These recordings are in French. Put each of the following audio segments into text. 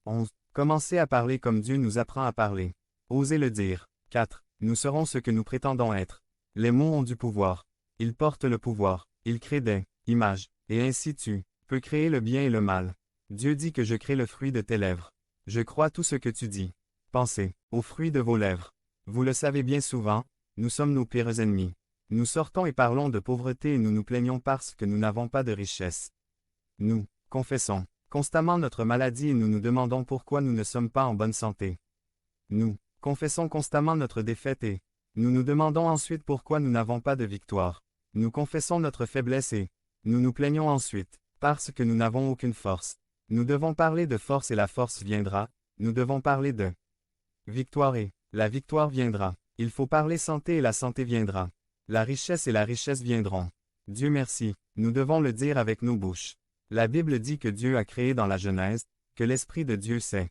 11. Commencez à parler comme Dieu nous apprend à parler. Osez le dire. 4. Nous serons ce que nous prétendons être. Les mots ont du pouvoir. Ils portent le pouvoir. Ils créent des images. Et ainsi tu peux créer le bien et le mal. Dieu dit que je crée le fruit de tes lèvres. Je crois tout ce que tu dis. Pensez au fruit de vos lèvres. Vous le savez bien souvent, nous sommes nos pires ennemis. Nous sortons et parlons de pauvreté et nous nous plaignons parce que nous n'avons pas de richesse. Nous confessons constamment notre maladie et nous nous demandons pourquoi nous ne sommes pas en bonne santé. Nous confessons constamment notre défaite et nous nous demandons ensuite pourquoi nous n'avons pas de victoire. Nous confessons notre faiblesse et nous nous plaignons ensuite, parce que nous n'avons aucune force. Nous devons parler de force et la force viendra. Nous devons parler de victoire et la victoire viendra. Il faut parler santé et la santé viendra. La richesse et la richesse viendront. Dieu merci, nous devons le dire avec nos bouches. La Bible dit que Dieu a créé dans la Genèse, que l'Esprit de Dieu s'est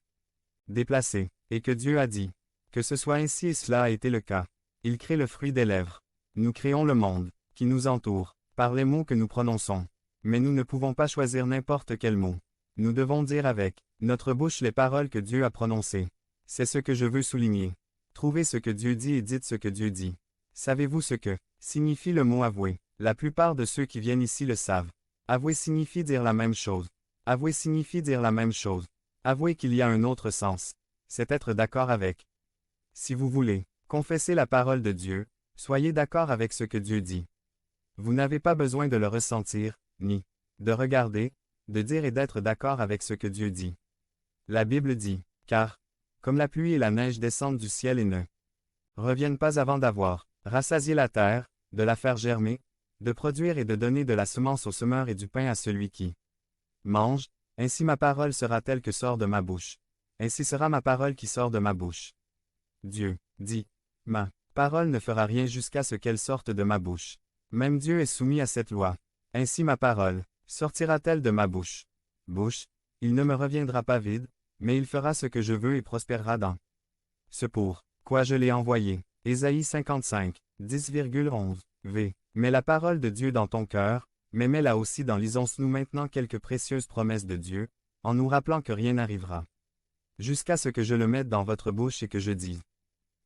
déplacé, et que Dieu a dit que ce soit ainsi et cela a été le cas. Il crée le fruit des lèvres. Nous créons le monde qui nous entoure, par les mots que nous prononçons. Mais nous ne pouvons pas choisir n'importe quel mot. Nous devons dire avec notre bouche les paroles que Dieu a prononcées. C'est ce que je veux souligner. Trouvez ce que Dieu dit et dites ce que Dieu dit. Savez-vous ce que signifie le mot avouer? La plupart de ceux qui viennent ici le savent. Avouer signifie dire la même chose. Avouer signifie dire la même chose. Avouer qu'il y a un autre sens. C'est être d'accord avec. Si vous voulez confesser la parole de Dieu, soyez d'accord avec ce que Dieu dit. Vous n'avez pas besoin de le ressentir, ni de regarder, de dire et d'être d'accord avec ce que Dieu dit. La Bible dit, car, comme la pluie et la neige descendent du ciel et ne reviennent pas avant d'avoir rassasié la terre, de la faire germer, de produire et de donner de la semence au semeur et du pain à celui qui mange, ainsi ma parole sera telle que sort de ma bouche. Ainsi sera ma parole qui sort de ma bouche. Dieu dit, ma parole ne fera rien jusqu'à ce qu'elle sorte de ma bouche. Même Dieu est soumis à cette loi. Ainsi ma parole sortira-t-elle de ma bouche. Bouche, il ne me reviendra pas vide, mais il fera ce que je veux et prospérera dans ce pour quoi je l'ai envoyé. Ésaïe 55, 10,11. V. Mets la parole de Dieu dans ton cœur, mais mets-la aussi dans lisons-nous maintenant quelques précieuses promesses de Dieu, en nous rappelant que rien n'arrivera. Jusqu'à ce que je le mette dans votre bouche et que je dise.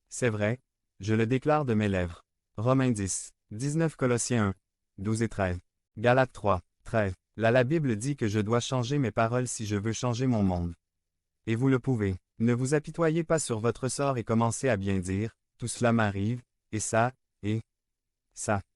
C'est vrai, je le déclare de mes lèvres. Romains 10, 19 Colossiens 1, 12 et 13. Galates 3, 13. Là la Bible dit que je dois changer mes paroles si je veux changer mon monde. Et vous le pouvez. Ne vous apitoyez pas sur votre sort et commencez à bien dire, tout cela m'arrive, et ça.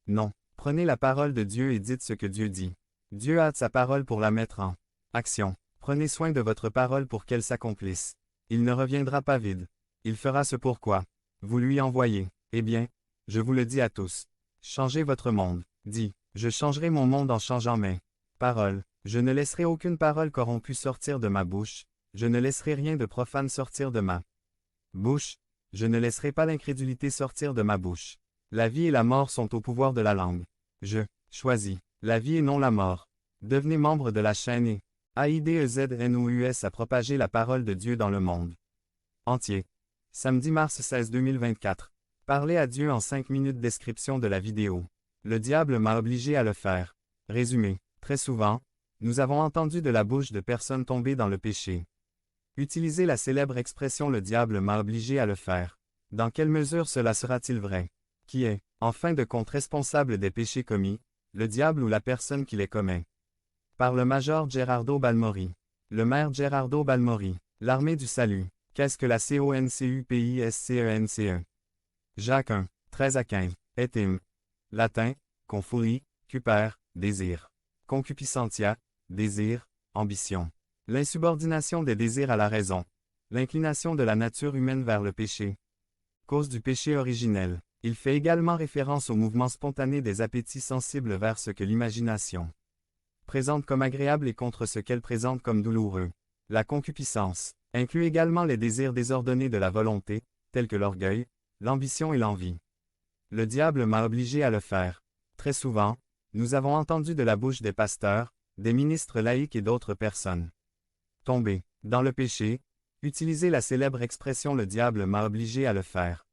Non. Prenez la parole de Dieu et dites ce que Dieu dit. Dieu a sa parole pour la mettre en action. Prenez soin de votre parole pour qu'elle s'accomplisse. Il ne reviendra pas vide. Il fera ce pourquoi vous lui envoyez. Eh bien, je vous le dis à tous. Changez votre monde. Dis, je changerai mon monde en changeant mes paroles. Je ne laisserai aucune parole corrompue sortir de ma bouche. Je ne laisserai rien de profane sortir de ma bouche. Je ne laisserai pas l'incrédulité sortir de ma bouche. La vie et la mort sont au pouvoir de la langue. Je choisis la vie et non la mort. Devenez membre de la chaîne et AIDEZNOUS à propager la parole de Dieu dans le monde entier. Samedi mars 16 2024. Parlez à Dieu en 5 minutes. Description de la vidéo. Le diable m'a obligé à le faire. Résumé. Très souvent, nous avons entendu de la bouche de personnes tombées dans le péché. Utilisez la célèbre expression « le diable m'a obligé à le faire ». Dans quelle mesure cela sera-t-il vrai? Qui est, en fin de compte, responsable des péchés commis, le diable ou la personne qui les commet? Par le major Gerardo Balmori. Le maire Gerardo Balmori. L'armée du salut. Qu'est-ce que la CONCUPISCENCE? Jacques 1, 13 à 15. Etim. Latin, confuri, cuper, désir. Concupiscentia, désir, ambition. L'insubordination des désirs à la raison. L'inclination de la nature humaine vers le péché. Cause du péché originel. Il fait également référence au mouvement spontané des appétits sensibles vers ce que l'imagination présente comme agréable et contre ce qu'elle présente comme douloureux. La concupiscence inclut également les désirs désordonnés de la volonté, tels que l'orgueil, l'ambition et l'envie. Le diable m'a obligé à le faire. Très souvent, nous avons entendu de la bouche des pasteurs, des ministres laïcs et d'autres personnes tomber dans le péché, utiliser la célèbre expression « le diable m'a obligé à le faire ».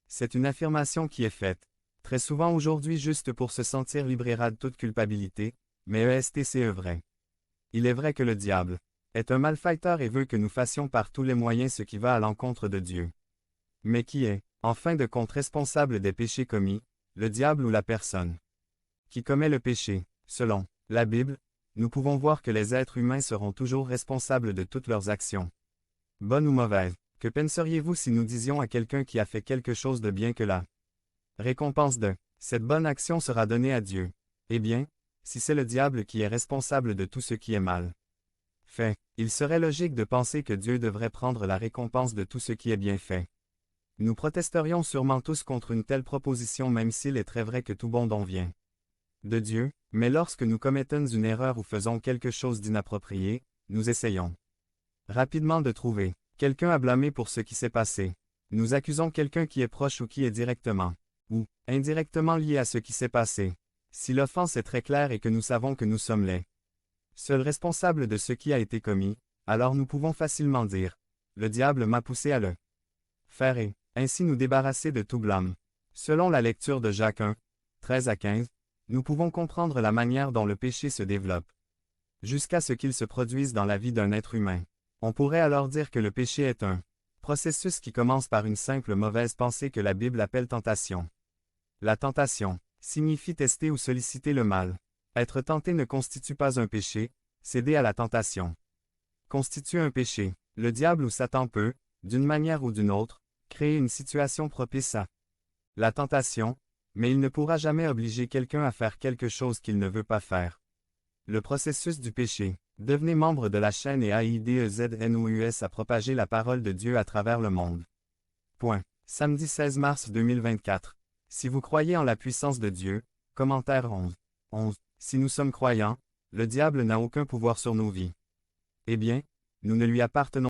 C'est une affirmation qui est faite, très souvent aujourd'hui juste pour se sentir libéré de toute culpabilité, mais ESTCE vrai. Il est vrai que le diable est un malfaiteur et veut que nous fassions par tous les moyens ce qui va à l'encontre de Dieu. Mais qui est, en fin de compte, responsable des péchés commis, le diable ou la personne qui commet le péché? Selon la Bible, nous pouvons voir que les êtres humains seront toujours responsables de toutes leurs actions, bonnes ou mauvaises. Que penseriez-vous si nous disions à quelqu'un qui a fait quelque chose de bien que la récompense de cette bonne action sera donnée à Dieu? Eh bien, si c'est le diable qui est responsable de tout ce qui est mal fait, il serait logique de penser que Dieu devrait prendre la récompense de tout ce qui est bien fait. Nous protesterions sûrement tous contre une telle proposition, même s'il est très vrai que tout bon don vient de Dieu, mais lorsque nous commettons une erreur ou faisons quelque chose d'inapproprié, nous essayons rapidement de trouver quelqu'un à blâmer pour ce qui s'est passé. Nous accusons quelqu'un qui est proche ou qui est directement ou indirectement lié à ce qui s'est passé. Si l'offense est très claire et que nous savons que nous sommes les seuls responsables de ce qui a été commis, alors nous pouvons facilement dire « Le diable m'a poussé à le faire et ainsi nous débarrasser de tout blâme ». Selon la lecture de Jacques 1, 13 à 15, nous pouvons comprendre la manière dont le péché se développe, jusqu'à ce qu'il se produise dans la vie d'un être humain. On pourrait alors dire que le péché est un processus qui commence par une simple mauvaise pensée que la Bible appelle tentation. La tentation signifie tester ou solliciter le mal. Être tenté ne constitue pas un péché, céder à la tentation constitue un péché. Le diable ou Satan peut, d'une manière ou d'une autre, créer une situation propice à la tentation, mais il ne pourra jamais obliger quelqu'un à faire quelque chose qu'il ne veut pas faire. Le processus du péché. Devenez membre de la chaîne et aidez-nous à propager la parole de Dieu à travers le monde. Point. Samedi 16 mars 2024. Si vous croyez en la puissance de Dieu, commentaire 11. 11. Si nous sommes croyants, le diable n'a aucun pouvoir sur nos vies. Eh bien, nous ne lui appartenons